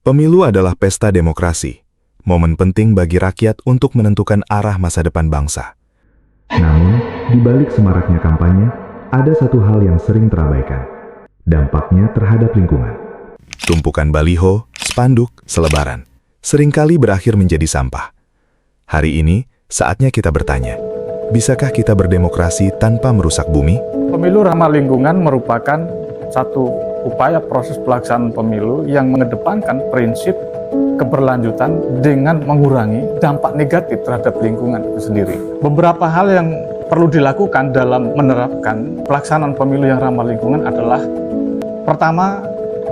Pemilu adalah pesta demokrasi, momen penting bagi rakyat untuk menentukan arah masa depan bangsa. Namun, di balik semaraknya kampanye, ada satu hal yang sering terabaikan. Dampaknya terhadap lingkungan. Tumpukan baliho, spanduk, selebaran, seringkali berakhir menjadi sampah. Hari ini, saatnya kita bertanya, bisakah kita berdemokrasi tanpa merusak bumi? Pemilu ramah lingkungan merupakan satu upaya proses pelaksanaan pemilu yang mengedepankan prinsip keberlanjutan dengan mengurangi dampak negatif terhadap lingkungan itu sendiri. Beberapa hal yang perlu dilakukan dalam menerapkan pelaksanaan pemilu yang ramah lingkungan adalah pertama,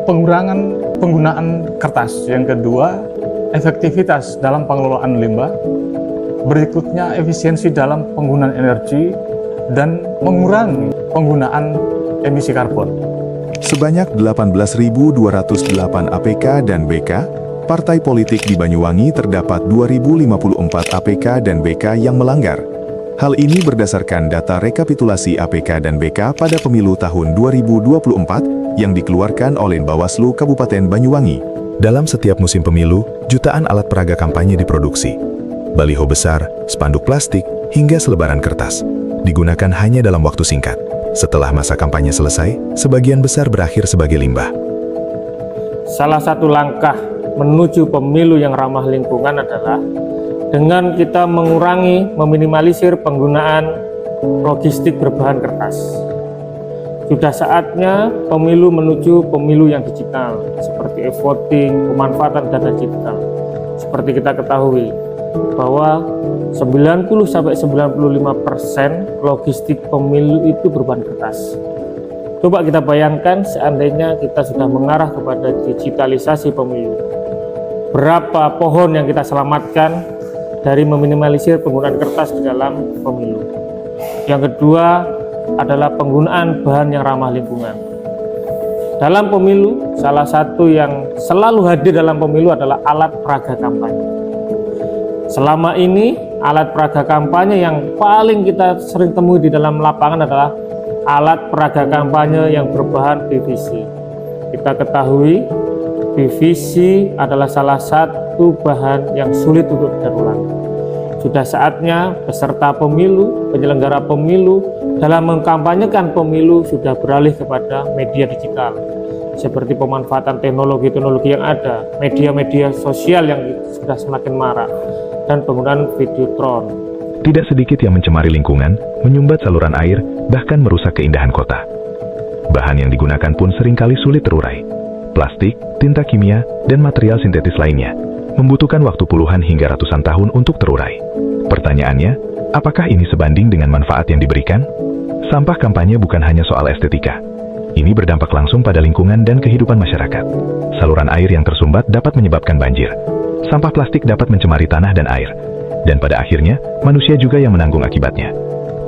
pengurangan penggunaan kertas. Yang kedua, efektivitas dalam pengelolaan limbah. Berikutnya, efisiensi dalam penggunaan energi dan mengurangi penggunaan emisi karbon. Sebanyak 18.208 APK dan BK, partai politik di Banyuwangi terdapat 2.054 APK dan BK yang melanggar. Hal ini berdasarkan data rekapitulasi APK dan BK pada pemilu tahun 2024 yang dikeluarkan oleh Bawaslu Kabupaten Banyuwangi. Dalam setiap musim pemilu, jutaan alat peraga kampanye diproduksi. Baliho besar, spanduk plastik, hingga selebaran kertas digunakan hanya dalam waktu singkat. Setelah masa kampanye selesai, sebagian besar berakhir sebagai limbah. Salah satu langkah menuju pemilu yang ramah lingkungan adalah dengan kita mengurangi, meminimalisir penggunaan logistik berbahan kertas. Sudah saatnya pemilu menuju pemilu yang digital, seperti e-voting, pemanfaatan data digital. Seperti kita ketahui, bahwa 90–95% logistik pemilu itu berbahan kertas. Coba kita bayangkan seandainya kita sudah mengarah kepada digitalisasi pemilu. Berapa pohon yang kita selamatkan dari meminimalisir penggunaan kertas di dalam pemilu. Yang kedua adalah penggunaan bahan yang ramah lingkungan. Dalam pemilu, salah satu yang selalu hadir dalam pemilu adalah alat peraga kampanye. Selama ini, alat peraga kampanye yang paling kita sering temui di dalam lapangan adalah alat peraga kampanye yang berbahan PVC. Kita ketahui, PVC adalah salah satu bahan yang sulit untuk didaur ulang. Sudah saatnya peserta pemilu, penyelenggara pemilu, dalam mengkampanyekan pemilu sudah beralih kepada media digital. Seperti pemanfaatan teknologi-teknologi yang ada, media-media sosial yang sudah semakin marak, dan penggunaan videotron. Tidak sedikit yang mencemari lingkungan, menyumbat saluran air, bahkan merusak keindahan kota. Bahan yang digunakan pun seringkali sulit terurai. Plastik, tinta kimia, dan material sintetis lainnya membutuhkan waktu puluhan hingga ratusan tahun untuk terurai. Pertanyaannya, apakah ini sebanding dengan manfaat yang diberikan? Sampah kampanye bukan hanya soal estetika. Ini berdampak langsung pada lingkungan dan kehidupan masyarakat. Saluran air yang tersumbat dapat menyebabkan banjir. Sampah plastik dapat mencemari tanah dan air. Dan pada akhirnya, manusia juga yang menanggung akibatnya.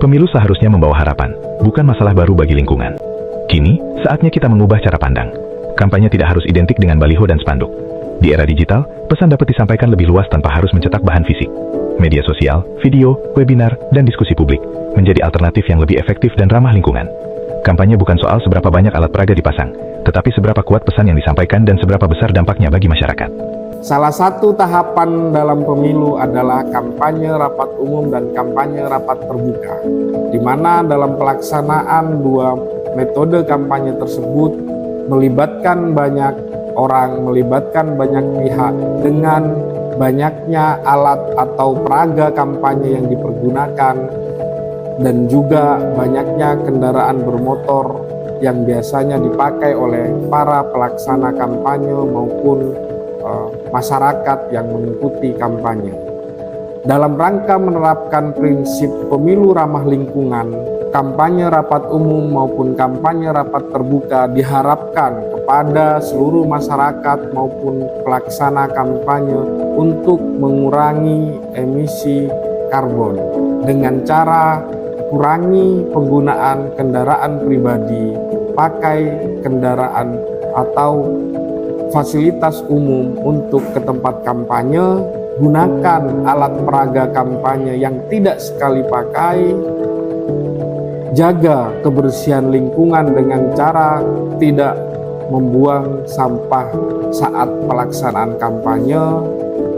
Pemilu seharusnya membawa harapan, bukan masalah baru bagi lingkungan. Kini, saatnya kita mengubah cara pandang. Kampanye tidak harus identik dengan baliho dan spanduk. Di era digital, pesan dapat disampaikan lebih luas tanpa harus mencetak bahan fisik. Media sosial, video, webinar, dan diskusi publik menjadi alternatif yang lebih efektif dan ramah lingkungan. Kampanye bukan soal seberapa banyak alat peraga dipasang, tetapi seberapa kuat pesan yang disampaikan dan seberapa besar dampaknya bagi masyarakat. Salah satu tahapan dalam pemilu adalah kampanye rapat umum dan kampanye rapat terbuka, di mana dalam pelaksanaan dua metode kampanye tersebut melibatkan banyak orang, melibatkan banyak pihak dengan banyaknya alat atau peraga kampanye yang dipergunakan dan juga banyaknya kendaraan bermotor yang biasanya dipakai oleh para pelaksana kampanye maupun masyarakat yang mengikuti kampanye. Dalam rangka menerapkan prinsip pemilu ramah lingkungan, kampanye rapat umum maupun kampanye rapat terbuka diharapkan kepada seluruh masyarakat maupun pelaksana kampanye untuk mengurangi emisi karbon dengan cara kurangi penggunaan kendaraan pribadi, pakai kendaraan atau fasilitas umum untuk ke tempat kampanye, gunakan alat peraga kampanye yang tidak sekali pakai, jaga kebersihan lingkungan dengan cara tidak membuang sampah saat pelaksanaan kampanye,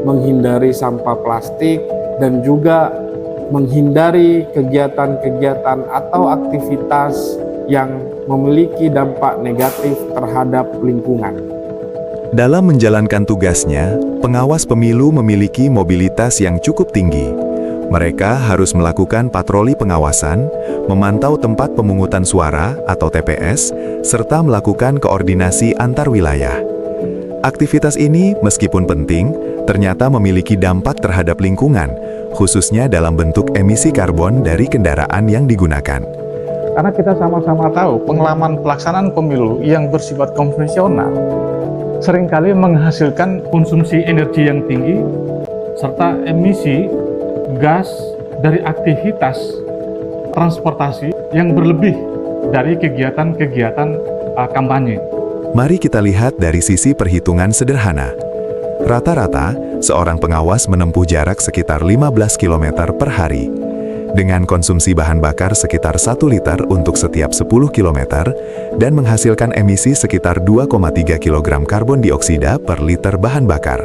menghindari sampah plastik, dan juga menghindari kegiatan-kegiatan atau aktivitas yang memiliki dampak negatif terhadap lingkungan. Dalam menjalankan tugasnya, pengawas pemilu memiliki mobilitas yang cukup tinggi. Mereka harus melakukan patroli pengawasan, memantau tempat pemungutan suara atau TPS, serta melakukan koordinasi antar wilayah. Aktivitas ini, meskipun penting, ternyata memiliki dampak terhadap lingkungan, khususnya dalam bentuk emisi karbon dari kendaraan yang digunakan. Karena kita sama-sama tahu pengalaman pelaksanaan pemilu yang bersifat konvensional seringkali menghasilkan konsumsi energi yang tinggi serta emisi gas dari aktivitas transportasi yang berlebih dari kegiatan-kegiatan kampanye. Mari kita lihat dari sisi perhitungan sederhana. Rata-rata, seorang pengawas menempuh jarak sekitar 15 km per hari. Dengan konsumsi bahan bakar sekitar 1 liter untuk setiap 10 km dan menghasilkan emisi sekitar 2,3 kg karbon dioksida per liter bahan bakar.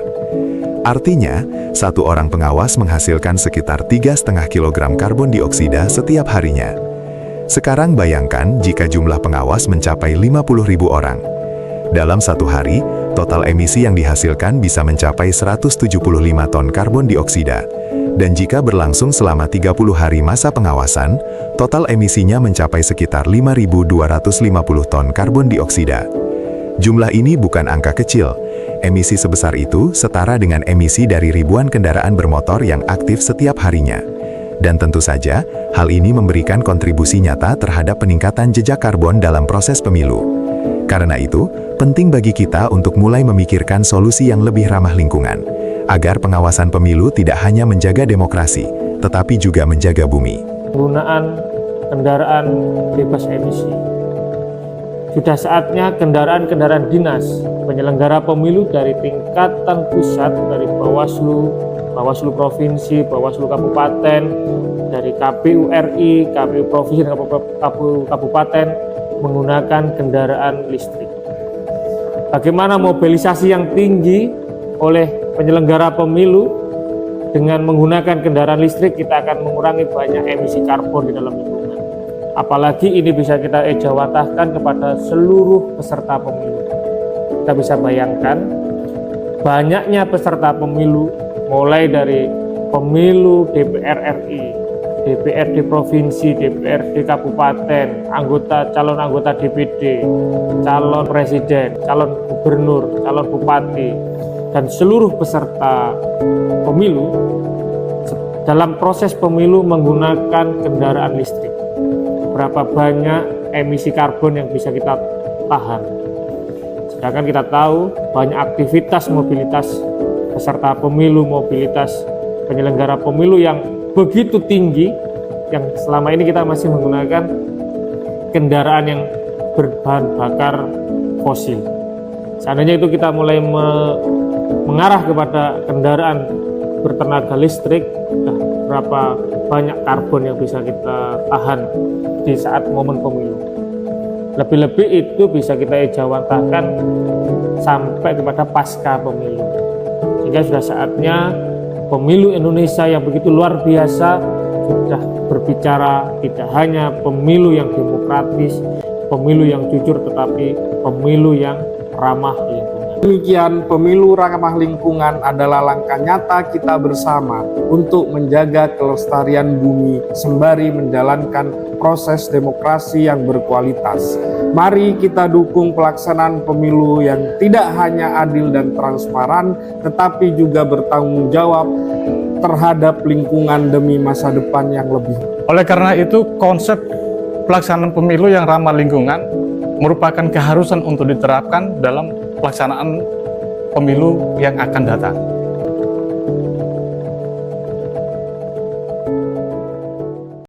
Artinya, satu orang pengawas menghasilkan sekitar 3,5 kg karbon dioksida setiap harinya. Sekarang bayangkan jika jumlah pengawas mencapai 50.000 orang. Dalam satu hari, total emisi yang dihasilkan bisa mencapai 175 ton karbon dioksida. Dan jika berlangsung selama 30 hari masa pengawasan, total emisinya mencapai sekitar 5.250 ton karbon dioksida. Jumlah ini bukan angka kecil. Emisi sebesar itu setara dengan emisi dari ribuan kendaraan bermotor yang aktif setiap harinya. Dan tentu saja, hal ini memberikan kontribusi nyata terhadap peningkatan jejak karbon dalam proses pemilu. Karena itu, penting bagi kita untuk mulai memikirkan solusi yang lebih ramah lingkungan, agar pengawasan pemilu tidak hanya menjaga demokrasi, tetapi juga menjaga bumi. Penggunaan kendaraan bebas emisi. Sudah saatnya kendaraan-kendaraan dinas penyelenggara pemilu dari tingkatan pusat, dari Bawaslu, Bawaslu Provinsi, Bawaslu Kabupaten, dari KPU RI, KPU Provinsi, dan Kabupaten menggunakan kendaraan listrik. Bagaimana mobilisasi yang tinggi oleh penyelenggara pemilu dengan menggunakan kendaraan listrik, kita akan mengurangi banyak emisi karbon di dalam lingkungan. Apalagi ini bisa kita ejawantahkan kepada seluruh peserta pemilu. Kita bisa bayangkan banyaknya peserta pemilu, mulai dari pemilu DPR RI, DPRD Provinsi, DPRD Kabupaten, calon anggota DPD, calon presiden, calon gubernur, calon bupati, dan seluruh peserta pemilu dalam proses pemilu menggunakan kendaraan listrik. Berapa banyak emisi karbon yang bisa kita tahan. Sedangkan kita tahu banyak aktivitas mobilitas peserta pemilu, mobilitas penyelenggara pemilu yang begitu tinggi, yang selama ini kita masih menggunakan kendaraan yang berbahan bakar fosil. Seandainya itu kita mulai mengarah kepada kendaraan bertenaga listrik, berapa banyak karbon yang bisa kita tahan di saat momen pemilu. Lebih-lebih itu bisa kita ejawantahkan sampai kepada pasca pemilu. Sehingga sudah saatnya pemilu Indonesia yang begitu luar biasa sudah berbicara tidak hanya pemilu yang demokratis, pemilu yang jujur, tetapi pemilu yang ramah lingkungan. Demikian, pemilu ramah lingkungan adalah langkah nyata kita bersama untuk menjaga kelestarian bumi sembari menjalankan proses demokrasi yang berkualitas. Mari kita dukung pelaksanaan pemilu yang tidak hanya adil dan transparan, tetapi juga bertanggung jawab terhadap lingkungan demi masa depan yang lebih. Oleh karena itu, konsep pelaksanaan pemilu yang ramah lingkungan merupakan keharusan untuk diterapkan dalam pelaksanaan pemilu yang akan datang.